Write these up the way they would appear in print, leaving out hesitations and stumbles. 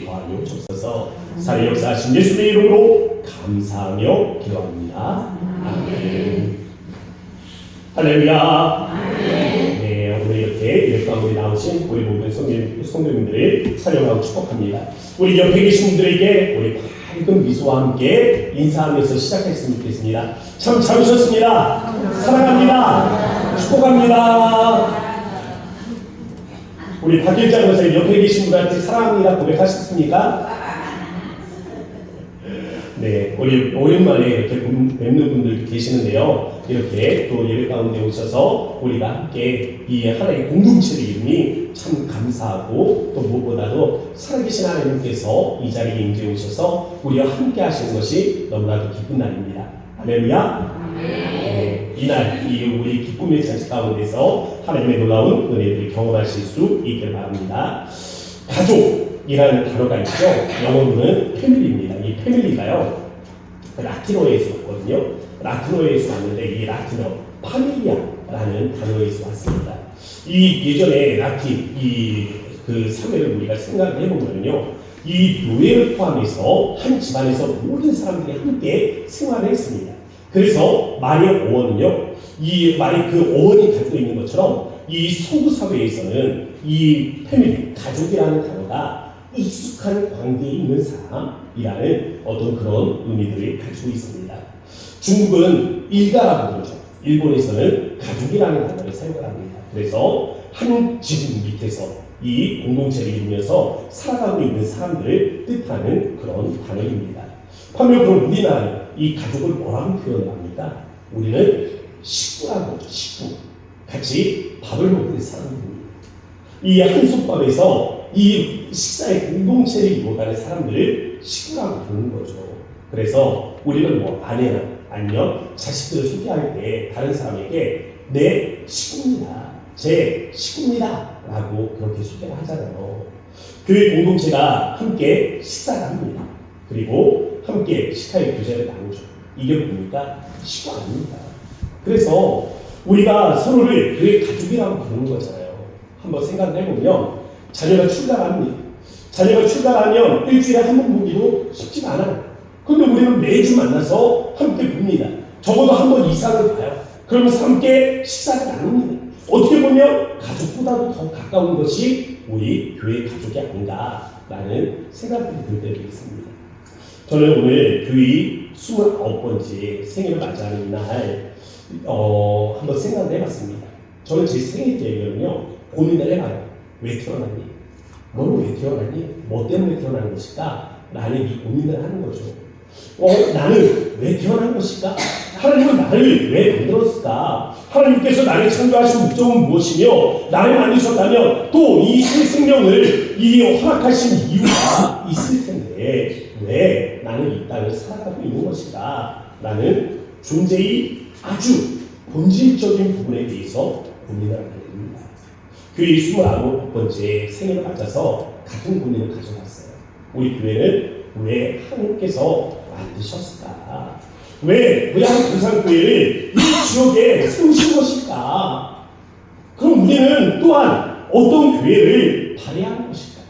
더하여 주옵소서. 살의 역사하신 예수의 이름으로 감사하며 기도합니다. 아멘. 할렐루야. 네, 오늘 이렇게 예배 가운데 나오신 우리 모든 성도님들을 찬양하고 축복합니다. 우리 옆에 계신 분들에게 우리 밝은 미소와 함께 인사하면서 시작했으면 좋겠습니다. 참 잘 오셨습니다. 사랑합니다. 축복합니다. 우리 박일장 선생님 옆에 계신 분들한테 사랑합니다 고백하셨습니까? 네, 우리 오랜만에 이렇게 뵙는 분들 계시는데요. 이렇게 또 예배 가운데 오셔서 우리가 함께 이 하나의 공동체의 이름이 참 감사하고 또 무엇보다도 살아계신 하나님께서 이 자리에 임재 오셔서 우리와 함께 하시는 것이 너무나도 기쁜 날입니다. 할렐루야. 네, 이날 우리 기쁨의 잔치 가운데서 하나님의 놀라운 은혜들을 경험하실 수 있길 바랍니다. 가족이라는 단어가 있죠. 영어로는 패밀리입니다. 이 패밀리가요 라틴어에서 왔거든요. 라틴어에서 왔는데 이 라틴어 파밀리아라는 단어에서 왔습니다. 이 예전에 라틴 그 사회를 우리가 생각을 해보면요, 이 노예를 포함해서 한 집안에서 모든 사람들이 함께 생활을 했습니다. 그래서 말의 어원은요, 이 말이 그 어원이 가지고 있는 것처럼 이 서구 사회에서는 이 패밀리, 가족이라는 단어가 익숙한 관계에 있는 사람이라는 어떤 그런 의미들을 가지고 있습니다. 중국은 일가라고 부르죠. 일본에서는 가족이라는 단어를 사용을 합니다. 그래서 한 지붕 밑에서 이 공동체를 이루면서 살아가고 있는 사람들을 뜻하는 그런 단어입니다. 반면 그럼 우리나라는 이 가족을 뭐라고 표현을 합니까? 우리는 식구라고 하죠. 식구. 같이 밥을 먹는 사람들입니다. 이 한솥밥에서 이 식사의 공동체를 이루어가는 사람들을 식구라고 부르는 거죠. 그래서 우리는 뭐 아내나 아니면 자식들을 소개할 때 다른 사람에게 내 식구입니다, 제 식구입니다 라고 그렇게 소개를 하잖아요. 교회 공동체가 함께 식사를 합니다. 그리고 함께 식사의 교제를 나누죠. 이게 뭡니까? 식구 아닙니다. 그래서 우리가 서로를 교회 가족이라고 부르는 거잖아요. 한번 생각을 해보면 자녀가 출가합니다. 자녀가 출가하면 일주일에 한 번 보기도 쉽지가 않아요. 그런데 우리는 매주 만나서 함께 봅니다. 적어도 한 번 이상을 봐요. 그러면서 함께 식사를 나눕니다. 어떻게 보면 가족보다도 더 가까운 것이 우리 교회 가족이 아닌가라는 생각이 들 때도 있습니다. 저는 오늘 교회 29번째 생일을 맞이하는 날 한번 생각을 해봤습니다. 저는 제 생일 때면요 고민을 해봐요. 왜 태어났니? 너는 왜 태어났니? 뭐 때문에 태어난 것일까? 라는 이 고민을 하는 거죠. 나는 왜 태어난 것일까? 하나님은 나를 왜 만들었을까? 하나님께서 나를 창조하신 목적은 무엇이며 나를 만드셨다면 또 이 새 생명을 허락하신 이유가 있을 텐데 왜 나는 이 땅을 살아가고 있는 것일까? 라는 존재의 아주 본질적인 부분에 대해서 고민을 하게 됩니다. 교회 29번째 생일을 맞아서 같은 고민을 가져봤어요. 우리 교회는 왜 하나님께서 만드셨을까? 왜 고향 부산교회를 이 지역에 세우신 것일까? 그럼 우리는 또한 어떤 교회를 바라는 것일까?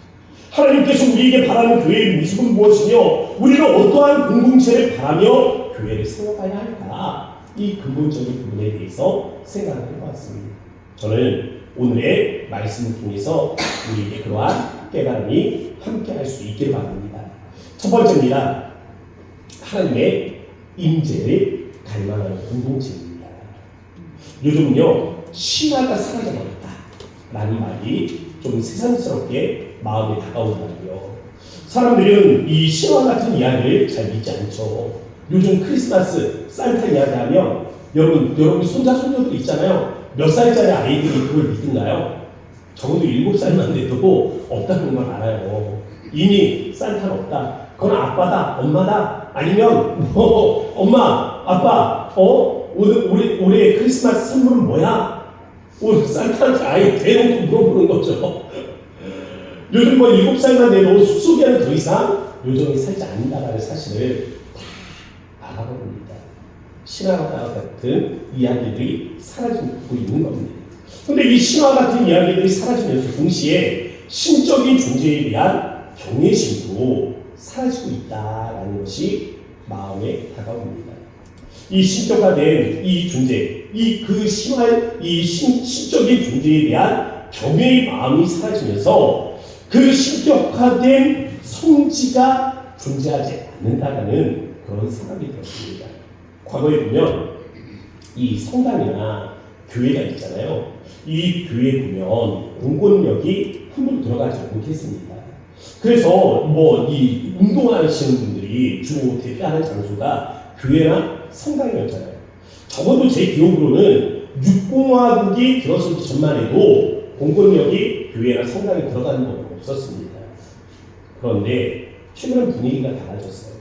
하나님께서 우리에게 바라는 교회의 모습은 무엇이며 우리는 어떠한 공동체를 바라며 교회를 세워가야 할까? 이 근본적인 부분에 대해서 생각을 해보았습니다. 저는 오늘의 말씀을 통해서 우리에게 그러한 깨달음이 함께 할 수 있기를 바랍니다. 첫 번째입니다. 하나님의 임재를 갈망하는 공동체입니다. 요즘은요 신화가 사라져버렸다 라는 말이 좀 세상스럽게 마음에 다가오더라고요. 사람들은 이 신화 같은 이야기를 잘 믿지 않죠. 요즘 크리스마스 산타 이야기하면 여러분 손자 손녀들 있잖아요. 몇 살짜리 아이들이 그걸 믿든가요? 적어도 7살만 돼도 없다는 걸 알아요. 이미 산타는 없다. 그건 아빠다, 엄마다, 아니면 엄마, 아빠, 올해 크리스마스 선물은 뭐야? 오늘 산타한테 아예 대놓고 물어보는 거죠. 요즘 7살만 돼도 숲속에는 더 이상 요정이 살지 않는다라는 사실을 다 알아봅니다. 신화와 같은 이야기들이 사라지고 있는 겁니다. 그런데 이 신화 같은 이야기들이 사라지면서 동시에 신적인 존재에 대한 경외심도 사라지고 있다라는 것이 마음에 다가옵니다. 이 신격화된 이 존재, 그 심한 이 신적인 존재에 대한 경외의 마음이 사라지면서 그 신격화된 성지가 존재하지 않는다라는 그런 생각이 들었습니다. 과거에 보면 이 성당이나 교회가 있잖아요. 이 교회에 보면 공권력이 함부로 들어가지 못했습니다. 그래서 이 운동하시는 분들이 주로 대피하는 장소가 교회나 성당이었잖아요. 적어도 제 기억으로는 육공화국이 들어서기 전만 해도 공권력이 교회나 성당에 들어가는 건 없었습니다. 그런데 최근은 분위기가 달라졌어요.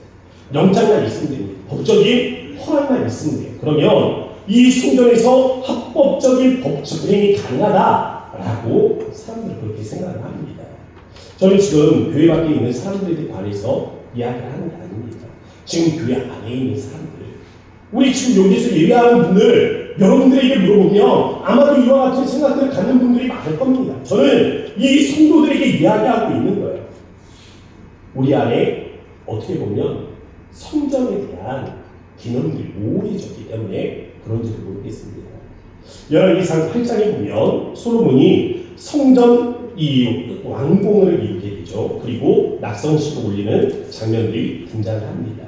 영장만 있으면 됩니다. 법적인 허락만 있으면 돼요. 그러면 이 성전에서 합법적인 법 집행이 가능하다라고 사람들은 그렇게 생각을 합니다. 저는 지금 교회 밖에 있는 사람들에 관해서 이야기를 하는 게 아닙니다. 지금 교회 안에 있는 사람들, 우리 지금 여기서 예배하는 분들, 여러분들에게 물어보면 아마도 이와 같은 생각들을 갖는 분들이 많을 겁니다. 저는 이 성도들에게 이야기하고 있는 거예요. 우리 안에 어떻게 보면 성전에 대한 기념들이 오래졌기 때문에 그런지도 모르겠습니다. 열왕기상 8장에 보면 솔로몬이 성전 이 왕궁을 이루게 되죠. 그리고 낙성식을 올리는 장면들이 등장합니다.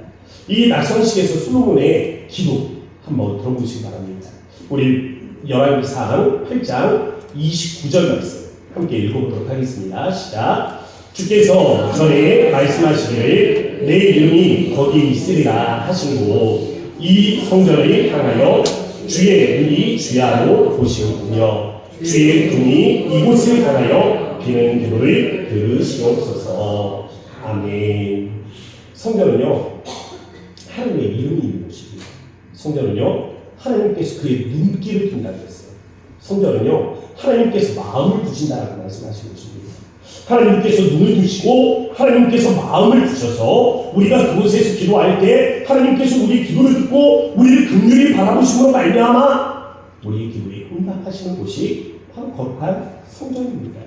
이 낙성식에서 솔로몬의 기도 한번 들어보시기 바랍니다. 우리 열왕기상 8장 29절 말씀 함께 읽어보도록 하겠습니다. 시작. 주께서 전에 말씀하시기를 내 이름이 거기 있으리라 하시고 이 성전을 향하여 주의 눈이 주야로 보시는군요. 주의 눈이 이곳을 향하여 비는 기도를 들으시옵소서. 아멘. 성전은요 하나님의 이름이 있는 곳입니다. 성전은요 하나님께서 그의 눈길을 둔다고 했어요. 성전은요 하나님께서 마음을 두신다라고 말씀하신 것입니다. 하나님께서 눈을 두시고 하나님께서 마음을 주셔서 우리가 그곳에서 기도할 때 하나님께서 우리 기도를 듣고 우리를 긍휼히 바라보심으로 말미암아 우리의 기도에 응답하시는 곳이 바로 거룩한 성전입니다.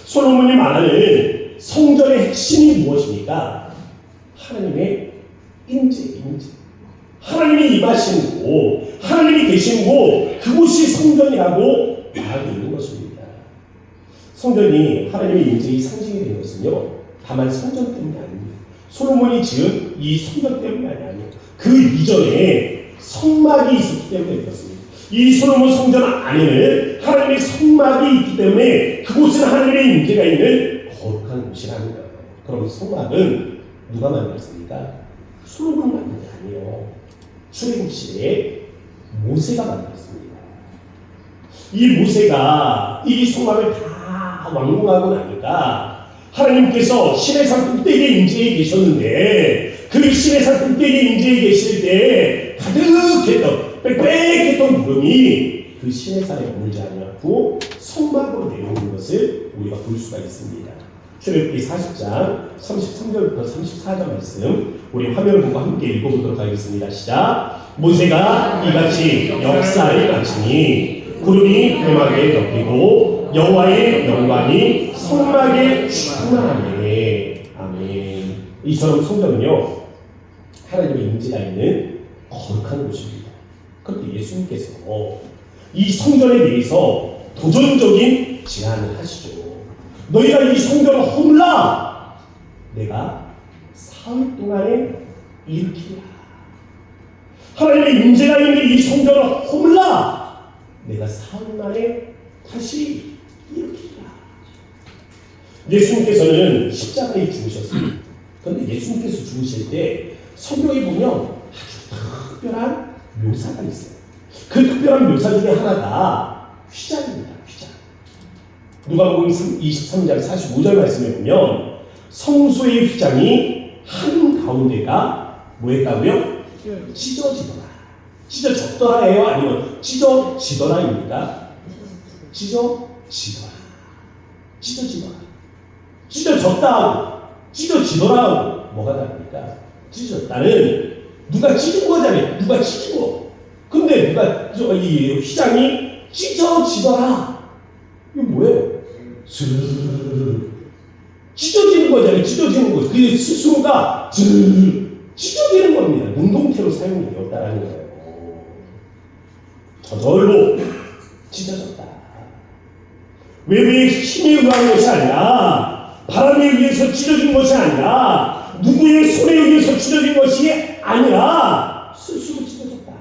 솔로몬이 말하는 성전의 핵심이 무엇입니까? 하나님의 임재. 하나님이 임하시는 곳, 하나님이 계신 곳, 그곳이 성전이라고 말하고 있는 것입니다. 성전이 하나님의 임재의 상징이 되는 것은요 다만 성전 때문이 아닙니다. 솔로몬이 지은 이 성전 때문이 아니에요. 그 이전에 성막이 있었기 때문에 그렇습니다. 이 솔로몬 성전 안에는 하나님의 성막이 있기 때문에 그곳은 하나님의 임재가 있는 거룩한 곳이라는 거예요. 그럼 성막은 누가 만들었습니까? 솔로몬이 만든 게 아니에요. 출애굽시대에 모세가 만들었습니다. 이 모세가 이 성막을 다 완공하고 나니까 하나님께서 시내산 꼭대기에 임재해 계셨는데 그 시내산 꼭대기에 임재해 계실 때 가득했던 빽빽했던 구름이 그 시내산에 머물지 않았고 성막으로 내려오는 것을 우리가 볼 수가 있습니다. 출애굽기 40장 33절부터 34절 말씀 우리 화면을 보고 함께 읽어보도록 하겠습니다. 시작. 모세가 이같이 역사를 마치니 구름이 회막에 덮이고 여호와의 영광이 성막에 충만하네. 아멘. 이처럼 성전은요 하나님의 임재가 있는 거룩한 곳입니다. 그런데 예수님께서 이 성전에 대해서 도전적인 제안을 하시죠. 너희가 이 성전을 허물라 내가 사흘 동안에 일으키리라. 하나님의 임재가 있는 이 성전을 허물라 내가 사흘 만에 다시 일으키리라. 예수님께서는 십자가에 죽으셨습니다. 그런데 예수님께서 죽으실 때 성경에 보면 아주 특별한 묘사가 있어요. 그 특별한 묘사 중에 하나가 휘장입니다. 휘장. 누가복음 23장 45절 말씀에 보면 성소의 휘장이 한 가운데가 뭐였다고요? 찢어지더라. 찢어졌더라예요? 아니면 찢어지더라입니까? 찢어지더라. 찢어지더라. 찢어졌다 하고 찢어지더라 하고 뭐가 다릅니까? 찢어졌다는 누가 찢은 거잖아요. 누가 찢은 거. 근데 누가 이 휘장이 찢어지더라. 이거 뭐예요? 스르르르 찢어지는 거잖아요. 찢어지는 거. 그 스스로가 찢어지는 겁니다. 능동태로 사용이 되었다라는 거예요. 저절로 찢어졌다. 외부의 힘에 의한 것이 아니라, 바람에 의해서 찢어진 것이 아니라, 누구의 손에 의해서 찢어진 것이 아니라 스스로 찢어졌다.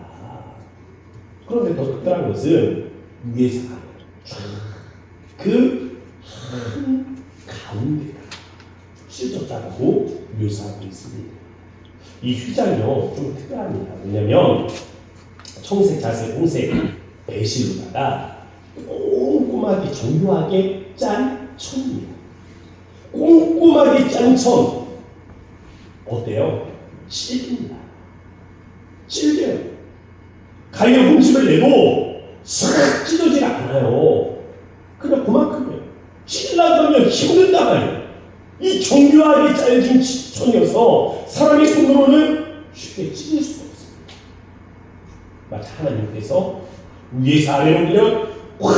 그런데 더 특별한 것은 위에서 그 한 가운데가 찢어졌다고 묘사하고 있습니다. 이 휘장이요 좀 특별합니다. 왜냐하면 청색, 자색, 홍색 배실로다가 꼼꼼하게 정교하게 짠 천이에요. 꼼꼼하게 짠 천. 어때요? 질깁니다. 질겨요. 가위로 흠집을 내도 싹 찢어지지 않아요. 그냥 그만큼이에요. 찔러가면 힘든다 말이에요. 이 정교하게 짜여진 천이어서 사람의 손으로는 쉽게 찢을 수가 없습니다. 마치 하나님께서 위에서 아래로 그냥 확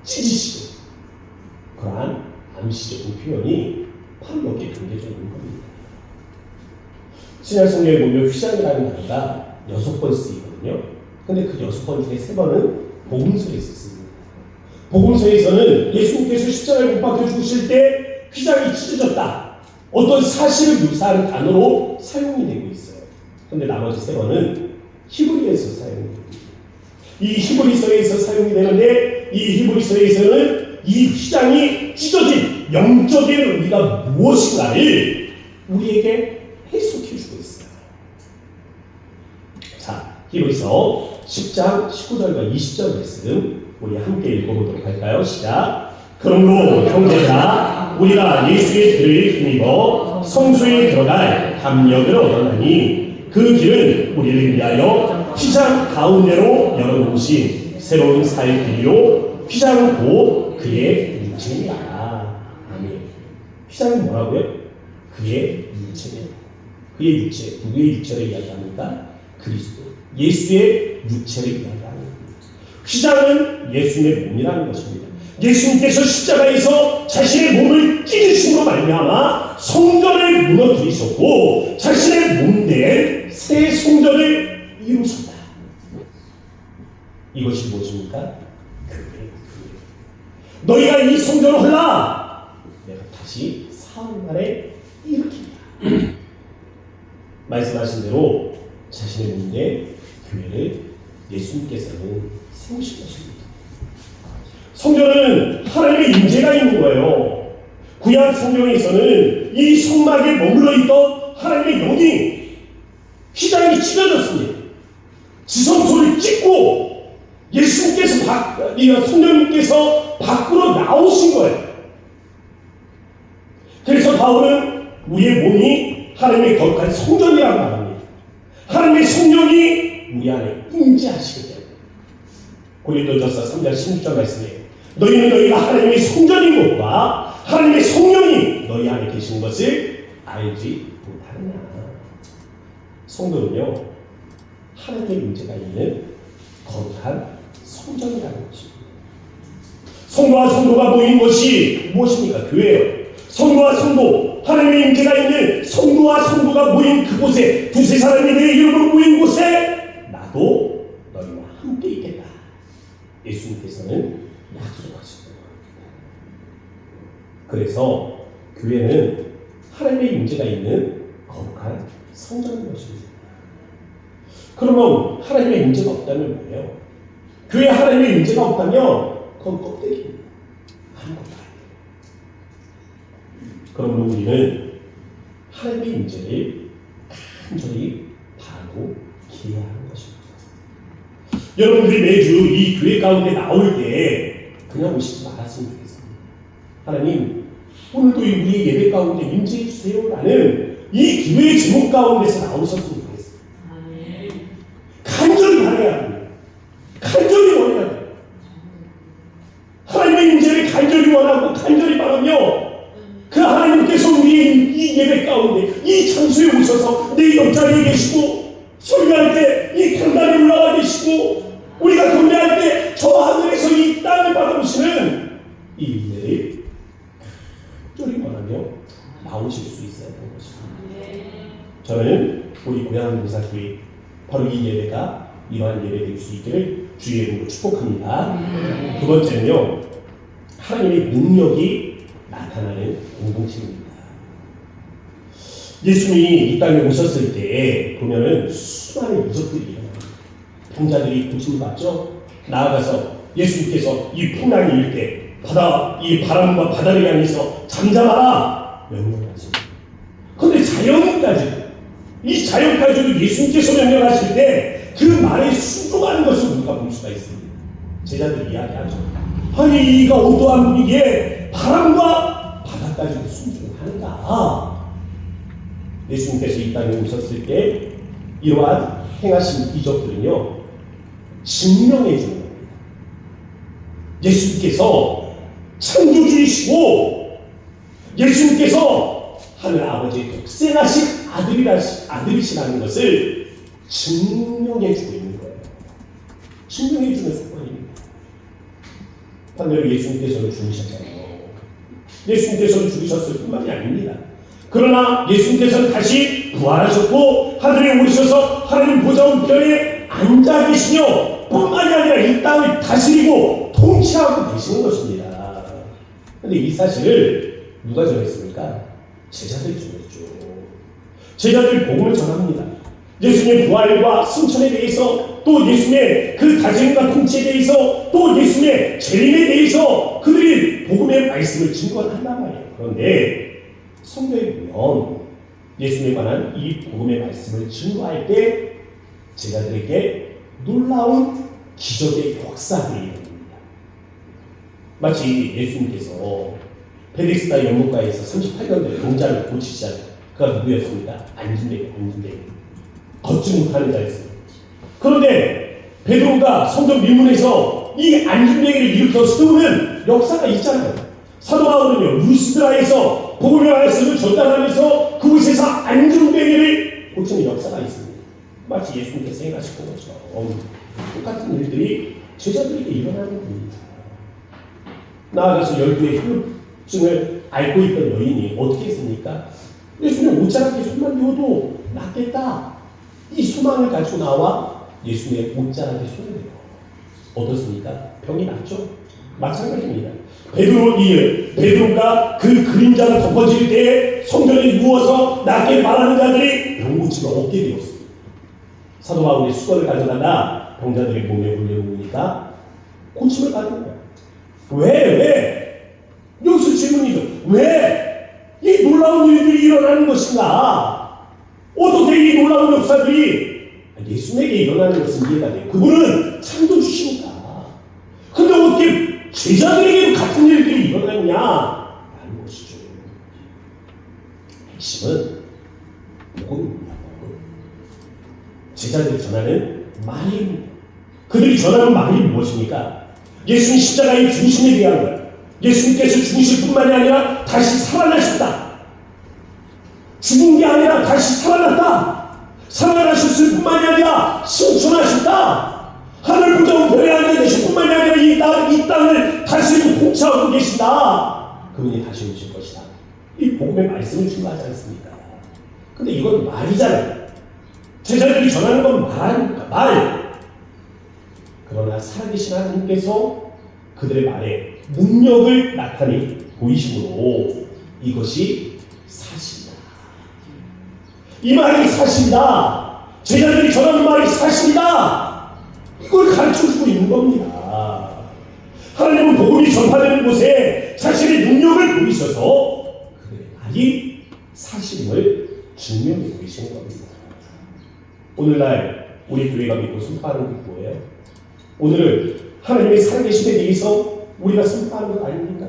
찢으시고, 그러한 암시적인 표현이 바로 여기에 담겨져 있는 겁니다. 신약 성경에 보면 휘장이라는 단어가 6번 쓰이거든요. 근데 그 6번 중에 3번은 복음서에 있었습니다. 복음서에서는 예수님께서 십자가에 못 박혀 죽으실 때 휘장이 찢어졌다, 어떤 사실을 묘사하는 단어로 사용이 되고 있어요. 근데 나머지 3번은 히브리에서 사용이 됩니다. 이 히브리서에서 사용이 되는데, 이 히브리서에서는 이 휘장이 찢어진 영적인 의미가 무엇인가를 우리에게 해석해주고 있어요. 자, 히브리서 10장 19절과 20절 말씀 우리 함께 읽어보도록 할까요? 시작. 그러므로 형제들아, 우리가 예수의 길을 힘입어 성소에 들어갈 담력을 얻었나니 그 길은 우리를 위하여 휘장 가운데로 열어놓으신 새로운 살 길이요 휘장은 곧 그의 육체니라. 아멘. 휘장은 뭐라고요? 그의 육체입니다. 그의 육체, 누구의 육체를 이야기합니까? 그리스도, 예수의 육체를 이야기합니다. 휘장은 예수님의 몸이라는 것입니다. 예수님께서 십자가에서 자신의 몸을 찢으심으로 말미암아 성전을 무너뜨리셨고 자신의 몸된 새 성전을 이루셨다. 이것이 무엇입니까? 교회예요. 너희가 이 성전을 헐라, 내가 다시 사흘 만에 일으킨다. 말씀하신 대로 자신의 몸된 교회를 예수님께서는 세우신 것입니다. 성전은 하나님의 임재가 있는 거예요. 구약 성경에서는 이 성막에 머물러 있던 하나님의 영이 휘장이 찢어졌습니다. 지성소를 찢고 예수님께서 성령님께서 밖으로 나오신 거예요. 그래서 바울은 우리의 몸이 하나님의 거룩한 성전이라고 말합니다. 하나님의 성령이 우리 안에 임재하시기 때문에. 고린도전서 3장 16절 말씀에 너희가 하나님의 성전인 것과 하나님의 성령이 너희 안에 계신 것을 알지 못하느냐. 성도는요, 하나님의 임재가 있는 거룩한 성전이라는 것입니다. 성도와 성도가 모인 것이 무엇입니까? 교회예요. 성도와 성도, 하나님의 임재가 있는 성도와 성도가 모인 그곳에, 두세 사람이 내 이름으로 모인 곳에 나도 너희와 함께 있겠다. 예수님께서는 약속하셨습니다. 그래서 교회는 하나님의 임재가 있는 거룩한 성전인 것입니다. 그러면 하나님의 임재가 없다면 뭐예요? 교회에 하나님의 임재가 없다면 그건 껍데기입니다. 아무것도 아니에요. 그러면 우리는 하나님의 임재를 간절히 바라고 기대해야 하는 것입니다. 여러분들이 매주 이 교회 가운데 나올 때 그냥 오시지 말았으면 좋겠습니다. 하나님, 오늘도 우리 예배 가운데 임재해 주세요라는 이 기회의 제목 가운데서 나오셨으면 좋겠습니다. 간절히 바라야 합니다. 간절히 원해야 돼요. 하나님의 임재를 간절히 원하고 간절히 바라며 그 하나님께서 우리의 이 예배 가운데 이 장소에 오셔서 내 옆자리에 계시고 설교할 때 이 강단에 올라와 계시고 우리가 경배할 때 저 하늘에서 이 땅을 바라보시는 이 은혜를 보실 수 있어야 되는 것입니다. 저는 우리 고향봉사교회 바로 이 예배가 이러한 예배 될 수 있기를 주의 이름으로 축복합니다. 두 번째는요, 하나님의 능력이 나타나는 공동체입니다. 예수님이 이 땅에 오셨을 때 보면은 수많은 이적들이 일어납니다. 병자들이 고침을 받죠. 나아가서 예수님께서 이 풍랑이 일 때 이 바람과 바다를 향해서 잠잠하라 명령하십니다. 그런데 이 자연까지도 예수님께서 명령하실 때 그 말에 순종하는 것을 우리가 볼 수가 있습니다. 제자들이 이야기하죠. 아니 이가 어떠한 분위기에 바람과 바다까지도 순종하는가. 예수님께서 이 땅에 오셨을 때 이러한 행하신 이적들은요, 증명해 주는 겁니다. 예수님께서 창조주이시고 예수님께서 하늘 아버지의 독생하신 아들이시라는 것을 증명해 주고 있는 거예요. 증명해 주는 사건입니다. 반대로 예수님께서는 죽으셨잖아요. 예수님께서는 죽으셨을 뿐만이 아닙니다. 그러나 예수님께서는 다시 부활하셨고 하늘에 오르셔서 하나님 보좌 우편에 앉아 계시며 뿐만이 아니라 이 땅을 다스리고 통치하고 계시는 것입니다. 그런데 이 사실을 누가 전했습니까? 제자들이 전했죠. 제자들이 복음을 전합니다. 예수님의 부활과 승천에 대해서, 또 예수님의 그 다스림과 통치에 대해서, 또 예수님의 재림에 대해서 그들이 복음의 말씀을 증거한단 말이에요. 그런데 성경에 보면 예수님에 관한 이 복음의 말씀을 증거할 때 제자들에게 놀라운 기적의 역사들이 일어납니다. 마치 예수님께서 베데스다 연못가에서 38년대 병자를 고치시잖아요. 그가 누구였습니까? 안진뱅이. 걷지 못하는 자였습니다. 그런데 베드로가 성전 민문에서 이 안진뱅이를 일으켜 세우는 역사가 있잖아요. 사도 바울은요, 루스드라에서 복음의 말씀을 전달하면서 그곳에서 안진뱅이를 고치는 역사가 있습니다. 마치 예수님께서 행하셨던 것처럼 똑같은 일들이 제자들에게 일어나는 겁니다. 나아가서 열두의 혈루증을 앓고 있던 여인이 어떻게 했습니까? 예수님 옷자락에 손만 대어도 낫겠다, 이 소망을 가지고 나와 예수님의 옷자락에 손을 대요. 어떻습니까? 병이 낫죠? 마찬가지입니다. 베드로가 그 그림자가 덮어질 때 성전에 누워서 낫게 말하는 자들이 병고침을 얻게 되었습니다. 사도 바울이 수건을 가져다가 병자들의 몸에 올려놓으니까 고침을 받은 거예요. 왜? 여기서 질문이죠. 왜 이 놀라운 일들이 일어나는 것인가? 어떻게 이 놀라운 역사들이 예수님에게 일어나는 것은 이해가 돼요. 그분은 창조주시니까. 근데 어떻게 제자들에게도 같은 일들이 일어나느냐? 라는 것이죠. 핵심은 복음입니다. 제자들이 전하는 말입니다. 그들이 전하는 말이 무엇입니까? 예수님 십자가의 중심에 대한 것. 예수님께서 죽으실 뿐만이 아니라 다시 살아나셨다. 죽은 게 아니라 다시 살아났다. 살아나셨을 뿐만이 아니라 승천하셨다. 하늘 보좌 우편에 앉아 계실 뿐만이 아니라 이 땅을 다스리고 통치하고 계신다. 그분이 다시 오실 것이다. 이 복음의 말씀을 증거하지 않습니까? 근데 이건 말이잖아요. 제자들이 전하는 건 말. 그러나 살아계신 하나님께서 그들의 말에 능력을 나타내 보이심으로 이것이 사실이다. 이 말이 사실이다. 제자들이 전하는 말이 사실이다. 이걸 가르쳐주고 있는 겁니다. 하나님은 복음이 전파되는 곳에 자신의 능력을 보이셔서 그들의 말이 사실임을 증명해 보이시는 겁니다. 오늘날 우리 교회가 믿고 선포하는 게 뭐예요? 오늘은 하나님의 살아계심에 대해서 우리가 선포하는 거 아닙니까?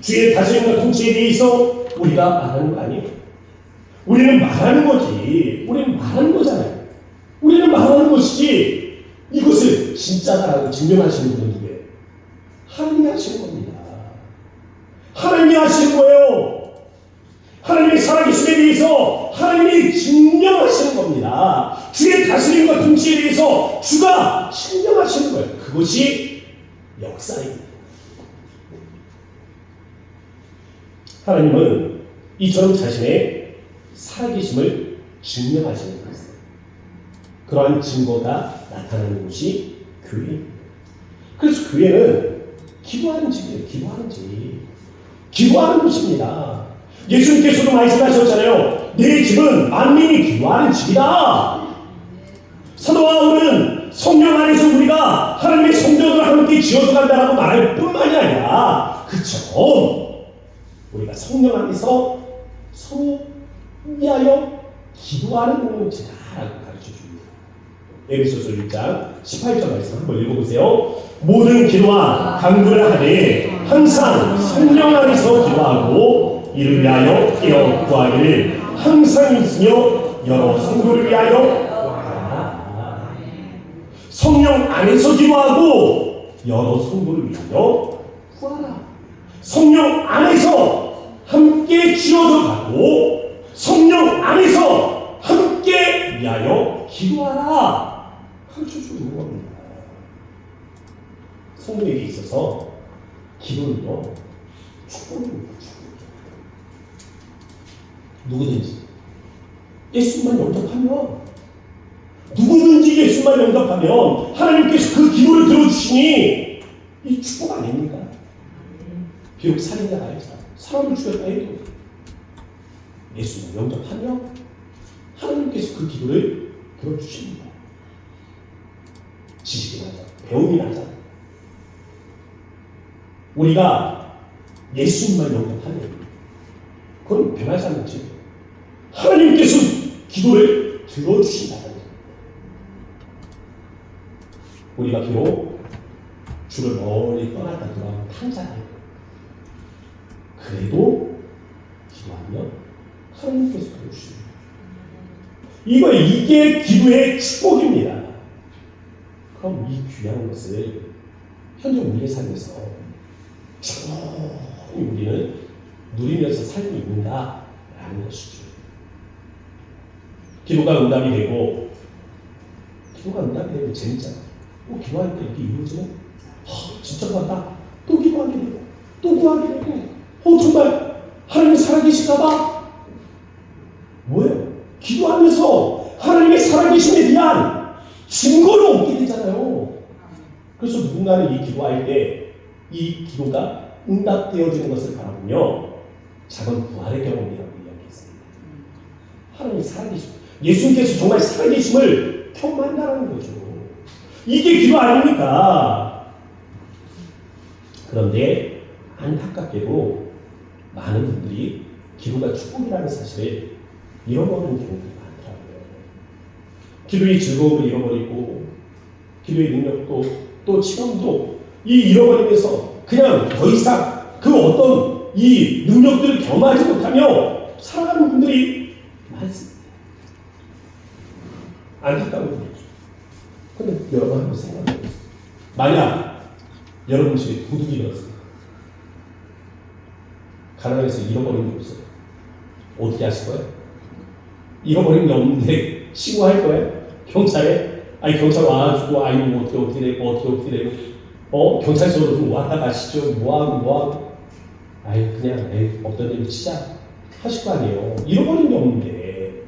주의 다스림과 통치에 대해서 우리가 말하는 거 아니에요? 우리는 말하는 거지. 우리는 말하는 거잖아요. 우리는 말하는 것이지 이것을 진짜다라고 증명하시는 분은 누구예요? 하나님이 하시는 겁니다. 하나님이 하시는 거예요. 하나님의 살아계심에 대해서 하나님이 증명하시는 겁니다. 주의 다스림과 통치에 대해서 주가 증명하시는 거예요. 그것이 역사입니다. 하나님은 이처럼 자신의 살아계심을 증명하시는 것이에요. 그러한 증거가 나타나는 곳이 교회입니다. 그래서 교회는 기도하는 집이에요. 기도하는 곳입니다. 예수님께서도 말씀하셨잖아요. 내 집은 만민이 기도하는 집이다. 사도 바울은 성령 안에서 우리가 하나님의 성전을 함께 지어져 간다라고 말할 뿐만이 아니라 그처럼 우리가 성령 안에서 서로 위하여 기도하는 공동체다라고 가르쳐줍니다. 에베소서 1장 18절 말씀 한번 읽어보세요. 모든 기도와 간구를 하되 항상 성령 안에서 기도하고 이를 위하여 깨어 구하기를 항상 있으며 여러 성도를 위하여 성령 안에서 기도하고 여러 성도를 위하여 구하라. 성령 안에서 함께 지어져 가고 성령 안에서 함께 위하여 기도하라. 가르쳐주고 있는 겁니다. 성도에게 있어서 기도는요 축복입니다. 누구든지 예수만 영접하면 하나님께서 그 기도를 들어주시니 이 축복 아닙니까? 비록 살인자가 아니라 사람을 죽였다 해도 예수만 영접하면 하나님께서 그 기도를 들어주십니다. 지식이 나자, 배움이 나자. 우리가 예수님만 영접하면 그건 변하지 않는 지 하나님께서 기도를 들어주신다는 거예요. 우리가 비록 주를 멀리 떠났다 돌아온 탕자예요. 그래도 기도하면 하나님께서 들어주십니다. 이게 기도의 축복입니다. 그럼 이 귀한 것을 현재 우리의 삶에서 충분히 우리는 누리면서 살고 있는다라는 것이죠. 기도가 응답이 되고 재밌잖아. 기도할 때 이렇게 이루어지면 진짜 좋았다. 또 기도하게 되고 또 구하게 되고 정말 하나님이 살아계실까 봐. 뭐예요? 기도하면서 하나님의 살아계심에 대한 증거를 얻게 되잖아요. 그래서 누군가는 이 기도할 때 이 기도가 응답되어지는 것을 바라보며 작은 부활의 경험이라고 이야기했습니다. 하나님이 살아계심, 예수님께서 정말 살아계심을 경험한다는 거죠. 이게 기도 아닙니까? 그런데 안타깝게도 많은 분들이 기도가 축복이라는 사실을 잃어버리는 경우가 많더라고요. 기도의 즐거움을 잃어버리고 기도의 능력도 또 체험도 잃어버리면서 그냥 더 이상 그 어떤 이 능력들을 경험하지 못하며 살아가는 분들이 많습니다. 안타까운 일이죠. 그런데 여러분 한번 생각해보세요. 만약 여러분 집에 도둑이 들었습니다. 가난해서 잃어버린 게 없어요. 어떻게 하실 거예요? 잃어버린 게 없는데 신고할 거예요? 경찰에? 경찰 와가지고 어떻게 되고 경찰서로 좀 왔다 가시죠. 뭐하고 그냥 없던 일로 치자 하실 거 아니에요. 잃어버린 게 없는데.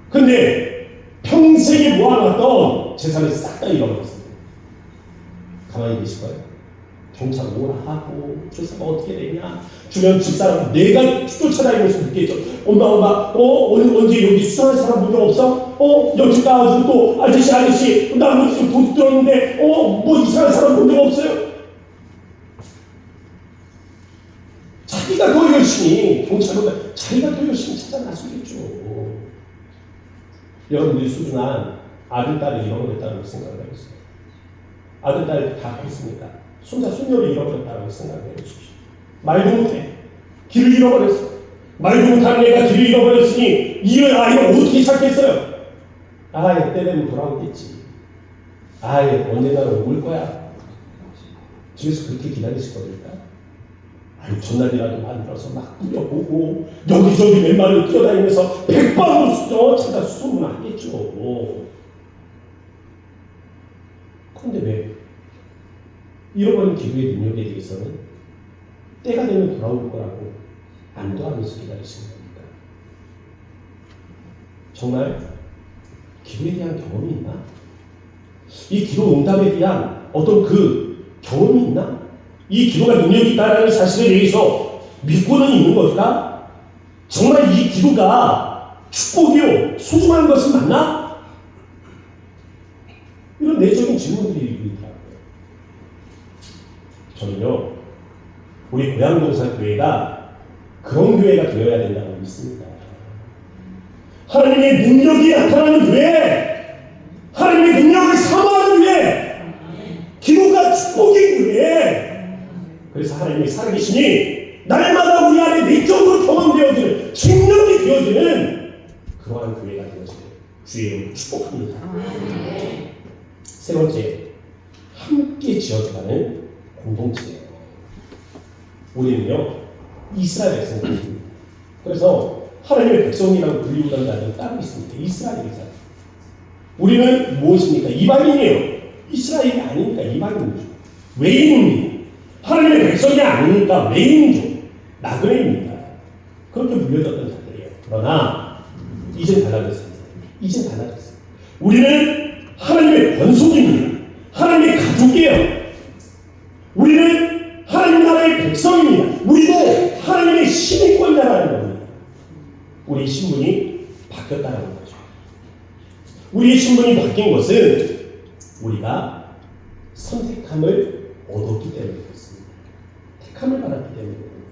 근데 평생에 모아놨던 재산을 싹 다 잃어버렸습니다. 가만히 계실 거예요? 경찰 오라 하고 조사가 어떻게 되냐, 주변 집사람 내가 쫓아다니면서 묻겠죠. 엄마 언제 여기 수상한 사람 본 적 없어? 여기 가가지고 또 아저씨 나 뭐 좀 돈 들었는데 뭐 이상한 사람 본 적 없어요? 자기가 더 열심히 경찰보다 자기가 더 열심히 찾아 나서겠죠. 여러분들이 소중한 아들, 딸을 잃어버렸다고 생각을 해보세요. 아들, 딸 다 컸습니까? 손자, 손녀를 잃어버렸다고 생각해 보십시오. 말도 못해. 길을 잃어버렸어. 말도 못하는 애가 길을 잃어버렸으니 이 아이가 어떻게 찾겠어요? 때 되면 돌아오겠지. 언젠가는 올 거야. 집에서 그렇게 기다리실 겁니까? 전날이라도 만들어서 막 뿌려보고 여기저기 맨발로 뛰어다니면서 백방으로 찾아 수소문하겠죠. 그런데 왜? 잃어버린 기도의 능력에 대해서는 때가 되면 돌아올 거라고 안도하면서 기다리시는 겁니다. 정말 기도에 대한 경험이 있나? 이 기도 응답에 대한 어떤 그 경험이 있나? 이 기도가 능력이 있다는 사실에 대해서 믿고는 있는 걸까? 정말 이 기도가 축복이요, 소중한 것은 맞나? 이런 내적인 질문들이 있더라고요. 저는요, 우리 고향동산교회가 그런 교회가 되어야 된다고 믿습니다. 하나님의 능력이 나타나는 교회, 하나님의 능력을 사모하는 교회, 기도가 축복인 교회. 그래서 하나님의 살아계심이 날마다 우리 안에 내적으로 경험되어지는, 증명이 되어지는 그러한 교회가 되어지는 주의 이름으로 축복합니다. 세 번째, 함께 지어져가는 공동체예요. 우리는요, 이스라엘 백성들입니다. 그래서 하나님의 백성이라고 불리우던 자들은 따로 있습니다. 이스라엘 백성. 우리는 무엇입니까? 이방인이에요. 이스라엘이 아니니까 이방인이죠. 외인입니다. 하나님의 백성이 아니니까 외인이죠. 나그네입니다. 그렇게 불려졌던 자들이에요. 그러나 이젠 달라졌습니다. 이젠 달라졌습니다. 우리는 하나님의 권속입니다. 하나님의 가족이에요. 우리는 하나님 나라의 백성입니다. 우리도 하나님의 시민권자라는 겁니다. 우리 신분이 바뀌었다는 거죠. 우리의 신분이 바뀐 것은 우리가 선택함을 얻었기 때문에 그렇습니다. 택함을 받았기 때문에 그렇습니다.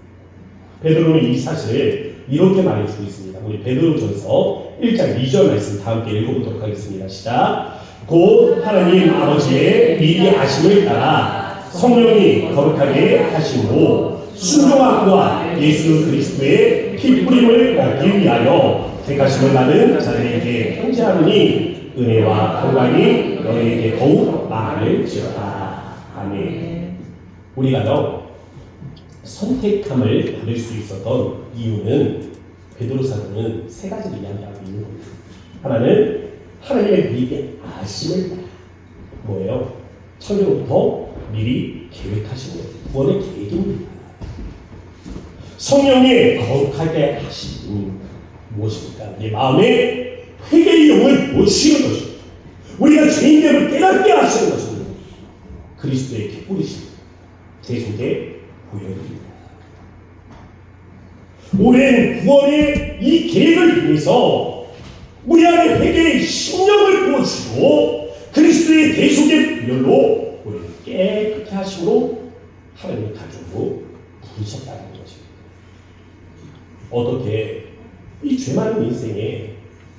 베드로는 이 사실을 이렇게 말해주고 있습니다. 우리 베드로전서 1장 2절 말씀 다 함께 읽어보도록 하겠습니다. 시작. 곧 하나님 아버지의 미리 아심을 따라 성령이 거룩하게 하심으로 순종함과 예수 그리스도의 피뿌림을 얻기 위하여 택하심을 받은 자들에게 편지하노니 은혜와 평강이 너희에게 더욱 많을지어다. 아멘. 우리가요, 선택함을 받을 수 있었던 이유는 베드로 사도는 세 가지를 이야기하고 있는 겁니다. 하나는 하나님의 미리 아심을 따라. 뭐예요? 천년부터 미리 계획하신 거예요. 구원의 계획입니다. 성령이 거룩하게 하시니 무엇입니까? 내 마음에 회개의 영을 보시는 것입니다. 우리가 죄인됨을 깨닫게 하시는 것입니다. 그리스도의 피 뿌리신 대속의 보혈입니다. 오랜 구원의 이 계획을 위해서 우리 안에 회개의 심령을 부어주시고 그리스도의 대속의 보혈로 우리를 깨끗게 하심으로 하나님의 가족으로 부르셨다는 것입니다. 어떻게 이 죄 많은 인생에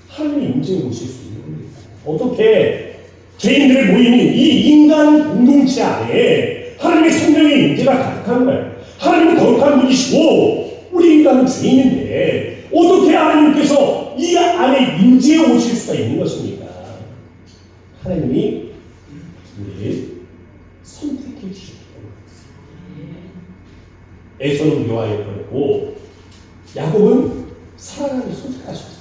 하나님의 임재에 오실 수 있는 겁니까? 어떻게 죄인들의 모임인 이 인간 공동체 안에 하나님의 성령의 임재가 가득한 거예요. 하나님은 거룩한 분이시고 우리 인간은 죄인인데 어떻게 하나님께서 이 안에 임재에 오실 수가 있는 것입니까? 하나님이 우리를 선택해 주셨기 때문입니다. 에서는 묘하여 버렸고 야곱은 사랑하기 선택하셨어요.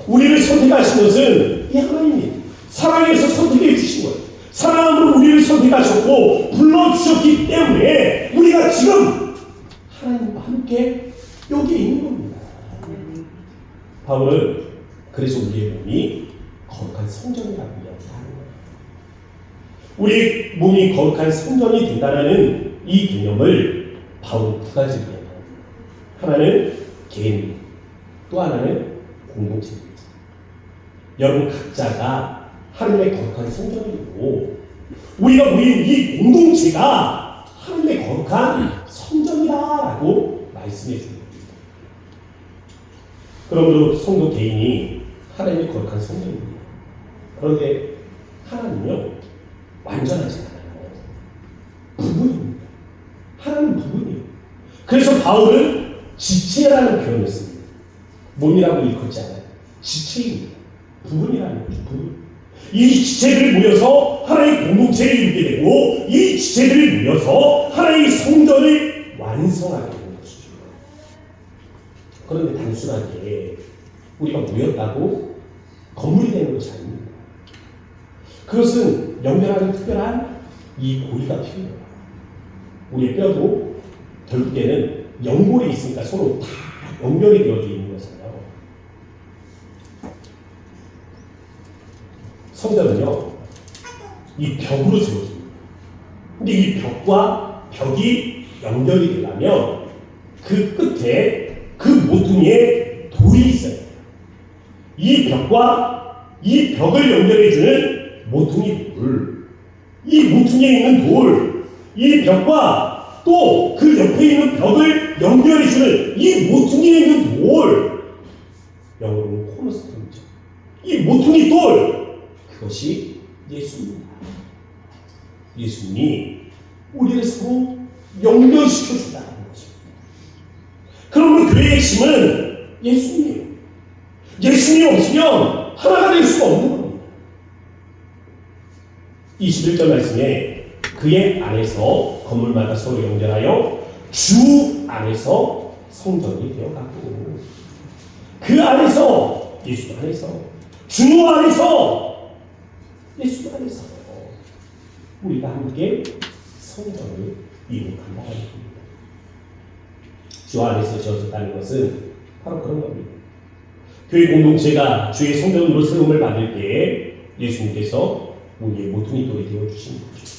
우리를 선택하신 것은 이 하나님입니다. 사랑해서 선택해 주신 거예요. 사랑으로 우리를 선택하셨고 불러주셨기 때문에 우리가 지금 하나님과 함께 여기에 있는 겁니다. 바울은 그래서 우리의 몸이 거룩한 성전이라고 이야기하는 거예요. 우리 몸이 거룩한 성전이 된다는 이 개념을 바울은 두 가지로 이야기합니다. 하나는 개인, 또 하나는 공동체입니다. 여러분 각자가 하나님의 거룩한 성전이고 우리가 모인 이 공동체가 하나님의 거룩한 성전이다라고 말씀해 주는 겁니다. 그러므로 성도 개인이 하나님의 거룩한 성전입니다. 그런데 하나님은요 완전하지 않아요. 부분입니다. 하나님은 부분이에요. 그래서 바울은 지체라는 표현을 씁니다. 몸이라고 일컫지 않아요. 지체입니다. 부분이라는 거죠. 부분. 이 지체들이 모여서 하나의 공동체를 이루게 되고 이 지체들이 모여서 하나의 성전을 완성하게 되는 것이죠. 그런데 단순하게 우리가 모였다고 건물이 되는 것이 아닙니다. 그것은 연결하는 특별한 이 고리가 필요해요. 우리의 뼈도 결국에는 연골이 있으니까 서로 다 연결이 되어져 있는 거잖아요. 성전은요, 이 벽으로 세워집니다. 근데 이 벽과 벽이 연결이 되려면 그 끝에 그 모퉁이에 돌이 있어요. 이 벽과 이 벽을 연결해주는 모퉁이 돌, 이 모퉁이에 있는 돌, 이 벽과 또 그 옆에 있는 벽을 연결해주는 이 모퉁이에 있는 돌, 영어로는 코너스톤이죠. 이 모퉁이 돌, 그것이 예수입니다. 예수님이 우리를 서로 연결시켜준다는 것입니다. 그러면 교회의 힘은 예수님이에요. 예수님이 없으면 하나가 될 수가 없는 겁니다. 21절 말씀에 그의 안에서 건물마다 서로 연결하여 주 안에서 성전이 되어가고, 그 안에서, 예수 안에서, 주 안에서, 예수 안에서 우리가 함께 성전을 이룩한다는 겁니다. 주 안에서 지어졌다는 것은 바로 그런 겁니다. 교회 공동체가 주의 성전으로 세움을 받을 때에 예수님께서 우리의 모퉁이 돌이 되어주신 거죠.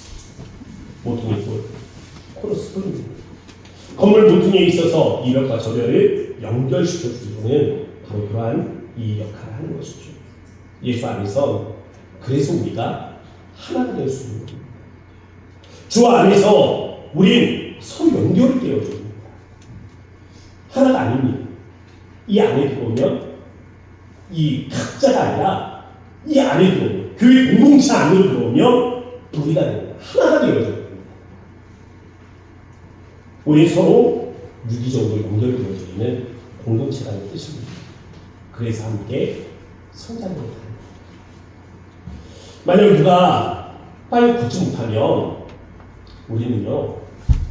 모퉁이 돌, 코너스톤입니다. 건물 모퉁이에 있어서 이 벽과 저 벽을 연결시켜주는 바로 그러한 이 역할을 하는 것이죠. 예수 안에서 그래서 우리가 하나가 될 수 있는 겁니다. 주 안에서 우린 서로 연결이 되어줍니다. 하나가 아닙니다. 이 안에 들어오면 이 각자가 아니라 이 안에 들어오면, 교회 공동체 안으로 들어오면 우리가 됩니다. 하나가 되어져야 됩니다. 우리 서로 유기적으로 연결되어져 있는 공동체라는 뜻입니다. 그래서 함께 성장을 합니다. 만약 누가 빨리 걷지 못하면 우리는요,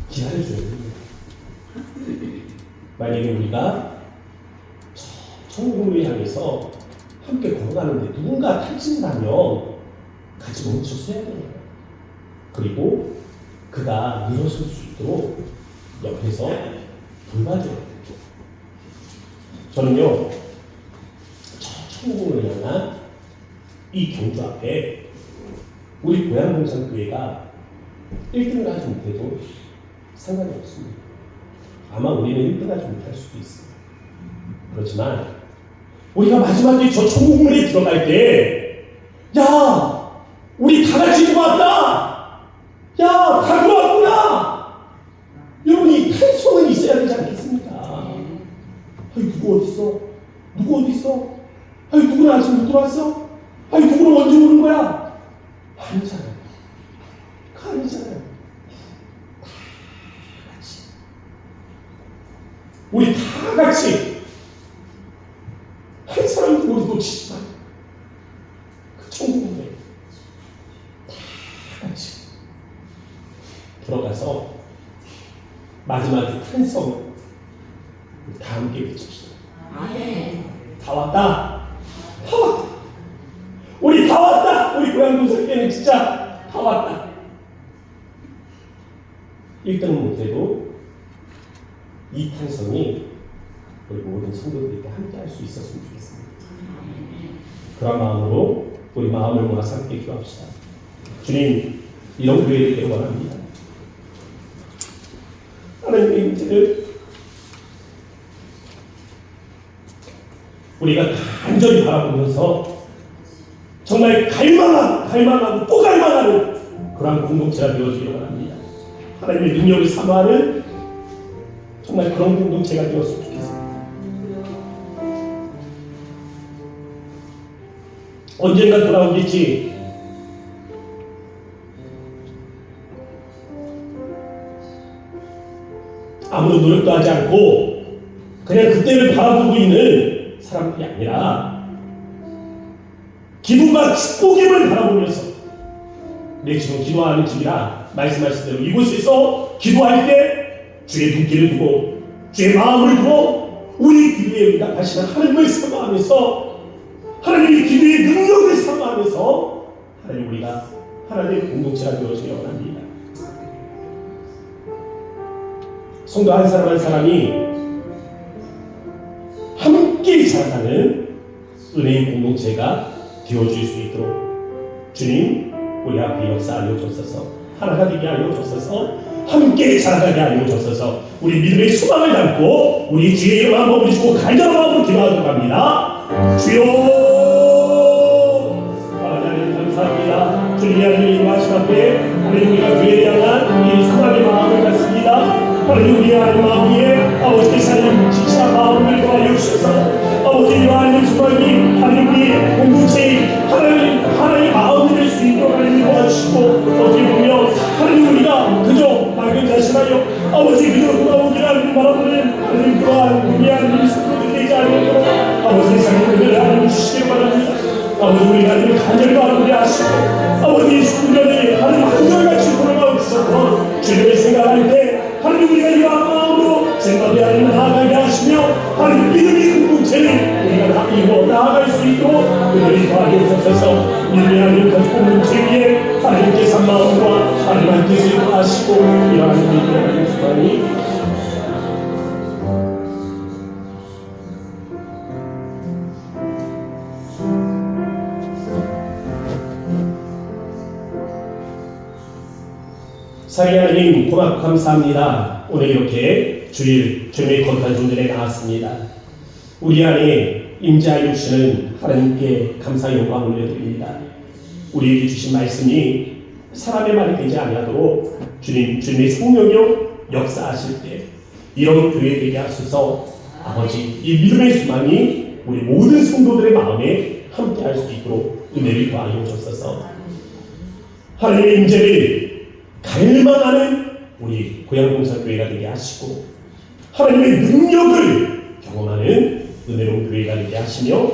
기다려줘야 됩니다. 만약에 우리가 천국을 향해서 함께 걸어가는데 누군가 탈진하면 같이 멈춰서야 됩니다. 그리고 그가 일어설 수 있도록 옆에서 돌봐줘야 돼요. 저는요, 저 천국을 향한 이 경주 앞에 우리 고향동산교회가 1등을 하지 못해도 상관이 없습니다. 아마 우리는 1등 하지 못할 수도 있어요. 그렇지만 우리가 마지막에 저 천국문에 들어갈 때, 야, 우리 다 같이 들어왔다! 야, 다 들어왔구나! 여러분, 이 탄성은 있어야 되지 않겠습니까? 아이, 누구 어딨어? 누구 어딨어? 아이, 누구는 아직 못 들어왔어? 아이, 누구는 언제 오는 거야? 아니잖아요. 아니잖아요. 다 같이. 우리 다 같이. 한 사람도 우리 놓치지 마. 그 천국에 다 같이 들어가서 마지막에 탄성을 다 함께 외칩시다. 다 왔다. 다 왔다. 우리 다 왔다. 우리 고향동산교회는 진짜 다 왔다. 1등은 못해도 이 탄성이 우리 모든 성도들에게 함께 할 수 있었으면 좋겠습니다. 그런 마음으로 우리 마음을 모아서 함께 기도합시다. 주님, 이런 교회를 되길 원합니다. 하나님의 임재를 우리가 간절히 바라보면서 정말 갈망하고 또 갈망하는 그러한 공동체가 되어지길 원합니다. 하나님의 능력을 사모하는 정말 그런 공동체가 되었으면 좋겠습니다. 언젠가 돌아오겠지. 아무런 노력도 하지 않고 그냥 그때를 바라보고 있는 사람들이 아니라 기쁨과 축복임을 바라보면서 내 지금 기도하는 중이라 말씀하신 대로 이곳에서 기도할 때 주의 눈길을 두고 주의 마음을 두고 우리 기도에 응답하시는 하나님을 사모하면서 하나님의 기도의 능력을 사모하면서 하나님 우리가 하나님의 공동체가 되어지기 원합니다. 성도 한 사람 한 사람이 함께 자라가는 은혜의 공동체가 되어줄 수 있도록 주님 우리 앞에 역사하여 주옵소서. 하나가 되게 하여 주옵소서. 함께 자라가게 하여 주옵소서. 우리 믿음의 소망을 담고 우리 주의 이름 한번 부르시고 간절한 마음으로 기도하도록 합니다. 주여 하나님 감사합니다. 주님이 하나님 인도하신 앞에 하나님 우리가 교회에 향한 이 소망의 마음을 갖습니다. 하나님 우리 하나님 마음 위에 아버지께서 하나님 지치한 마음을 도와여 주셔서 아버지와 하나님 소망이 하나님 우리 공동체의 하나님 마음이 될 수 있도록 하나님 도와주시고 어떻게 보면 하나님 우리가 그저 막연자심하여 아버지 그저 돌아오기를 하나님 바라보는 하나님 그러한 우리 하나님 성도들이 되지 않도록 아버지 상님을 하나님 주시길 바랍니다. 아버지 우리 하나님 간절히 바라보게 하시고 아버지 주변에 하나님 한결같이 돌아가 주셔서 주님을 생각할 때 하나님 우리가 이러한 마음으로 생각이 하나님 나아가게 하시며 하나님 믿음의 공동체를 우리가 다 이루어 나아갈 수 있도록 은혜를 더하게 주셔서 믿음의 하나님 공동체 위에 하나님께서 한 마음과 하나님 한 뜻을 더하시고 이러한 믿음의 하나님 수반이 사랑의 하나님 고맙고 감사합니다. 오늘 이렇게 주님의 거룩한 존전에 나왔습니다. 우리 안에 임재하여 주시는 하나님께 감사의 영광을 올려드립니다. 우리에게 주신 말씀이 사람의 말이 되지 아니하도록 주님의 성령이요 역사하실 때 이런 교회 되게 하소서. 아버지 이 믿음의 수망이 우리 모든 성도들의 마음에 함께 할 수 있도록 은혜를 더하여 주옵소서. 하나님의 임재를 갈망하는 우리 고향봉사교회가 되게 하시고 하나님의 능력을 경험하는 은혜로운 교회가 되게 하시며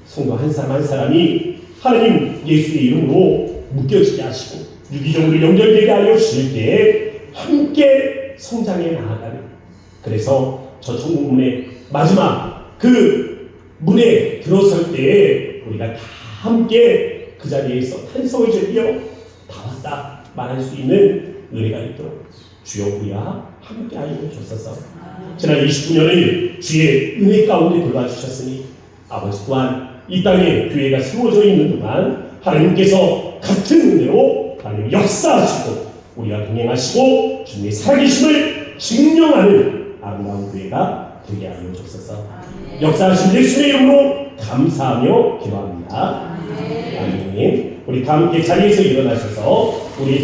성도 한 사람 한 사람이 하나님 예수의 이름으로 묶여지게 하시고 유기적으로 연결되게 하여 주실 때에 함께 성장해 나아가는, 그래서 저 천국문의 마지막 그 문에 들어설 때에 우리가 다 함께 그 자리에서 탄성을 즐겨 다 왔다 말할 수 있는 은혜가 있도록 주여 구야 함께 하여 주옵소서. 지난 29년을 주의 은혜 가운데 돌봐주셨으니 아버지 또한 이 땅에 교회가 세워져 있는 동안 하나님께서 같은 은혜로 하나님 역사하시고 우리와 동행하시고 주님의 살아계심을 증명하는 아름다운 교회가 되게 하여 주옵소서. 역사하신 예수의 이름으로 감사하며 기도합니다. 아멘. 우리 다 함께 자리에서 일어나셔서 우리